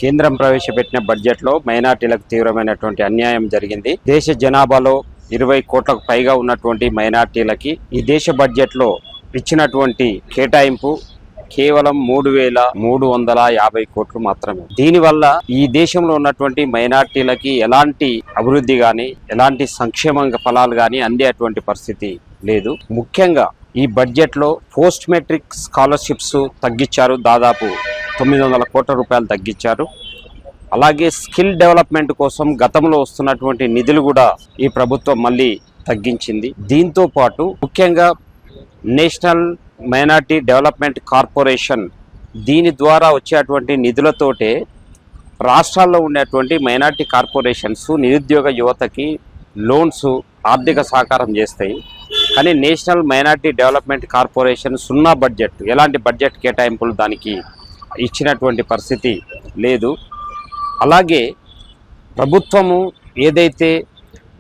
కేంద్రం ప్రవేశపెట్టిన బడ్జెట్లో మైనార్టీలకు తీవ్రమైనటువంటి అన్యాయం జరిగింది. దేశ జనాభాలో 20 కోట్లకు పైగా ఉన్నటువంటి మైనార్టీలకి ఈ దేశ బడ్జెట్లో ఇచ్చినటువంటి కేటాయింపు కేవలం 3,350 కోట్లు మాత్రమే. దీనివల్ల ఈ దేశంలో ఉన్నటువంటి మైనార్టీలకి ఎలాంటి అభివృద్ధి కానీ ఎలాంటి సంక్షేమ ఫలాలు కానీ అందేటువంటి పరిస్థితి లేదు. ముఖ్యంగా ఈ బడ్జెట్లో పోస్ట్ మెట్రిక్ స్కాలర్షిప్స్ తగ్గించారు, దాదాపు 900 కోట్ల రూపాయలు తగ్గించారు. అలాగే స్కిల్ డెవలప్మెంట్ కోసం గతంలో వస్తున్నటువంటి నిధులు కూడా ఈ ప్రభుత్వం మళ్ళీ తగ్గించింది. దీంతో పాటు ముఖ్యంగా నేషనల్ మైనార్టీ డెవలప్మెంట్ కార్పొరేషన్ దీని ద్వారా వచ్చేటువంటి నిధులతోటే రాష్ట్రాల్లో ఉండేటువంటి మైనార్టీ కార్పొరేషన్స్ నిరుద్యోగ యువతకి లోన్స్ ఆర్థిక సహకారం చేస్తాయి. కానీ నేషనల్ మైనార్టీ డెవలప్మెంట్ కార్పొరేషన్ సున్నా బడ్జెట్, ఎలాంటి బడ్జెట్ కేటాయింపులు దానికి ఇచ్చినటువంటి పరిస్థితి లేదు. అలాగే ప్రభుత్వము ఏదైతే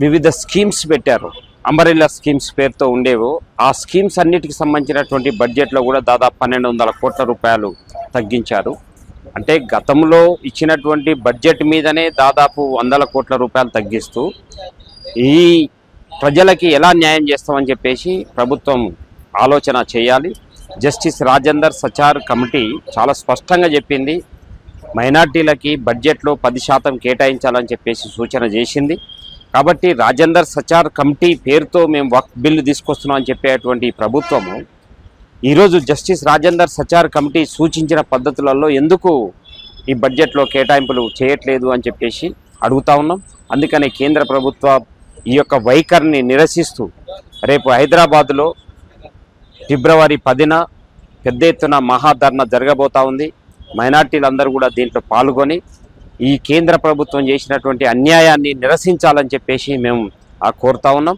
వివిధ స్కీమ్స్ పెట్టారో, అంబరెల్లా స్కీమ్స్ పేరుతో ఉండేవో, ఆ స్కీమ్స్ అన్నిటికి సంబంధించినటువంటి బడ్జెట్లో కూడా దాదాపు 1,200 కోట్ల రూపాయలు తగ్గించారు. అంటే గతంలో ఇచ్చినటువంటి బడ్జెట్ మీదనే దాదాపు 100 కోట్ల రూపాయలు తగ్గిస్తూ ఈ ప్రజలకి ఎలా న్యాయం చేస్తామని చెప్పేసి ప్రభుత్వం ఆలోచన చేయాలి. జస్టిస్ రాజేందర్ సచార్ కమిటీ చాలా స్పష్టంగా చెప్పింది, మైనార్టీలకి బడ్జెట్లో 10% కేటాయించాలని చెప్పేసి సూచన చేసింది. కాబట్టి రాజేందర్ సచార్ కమిటీ పేరుతో మేము వక్ఫ్ బిల్లు తీసుకొస్తున్నాం అని చెప్పేటువంటి ప్రభుత్వము ఈరోజు జస్టిస్ రాజేందర్ సచార్ కమిటీ సూచించిన పద్ధతులలో ఎందుకు ఈ బడ్జెట్లో కేటాయింపులు చేయట్లేదు అని చెప్పేసి అడుగుతా ఉన్నాం. అందుకనే కేంద్ర ప్రభుత్వ ఈ యొక్క వైఖరిని నిరసిస్తూ రేపు హైదరాబాద్లో ఫిబ్రవరి 10న పెద్ద ఎత్తున మహాధర్నా జరగబోతా ఉంది. మైనార్టీలందరూ కూడా దీంట్లో పాల్గొని ఈ కేంద్ర ప్రభుత్వం చేసినటువంటి అన్యాయాన్ని నిరసించాలని చెప్పేసి మేము కోరుతా ఉన్నాం.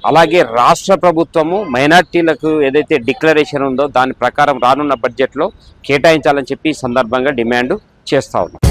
అలాగే రాష్ట్ర ప్రభుత్వము మైనార్టీలకు ఏదైతే డిక్లరేషన్ ఉందో దాని ప్రకారం రానున్న బడ్జెట్లో కేటాయించాలని చెప్పి ఈ సందర్భంగా డిమాండ్ చేస్తూ ఉన్నాం.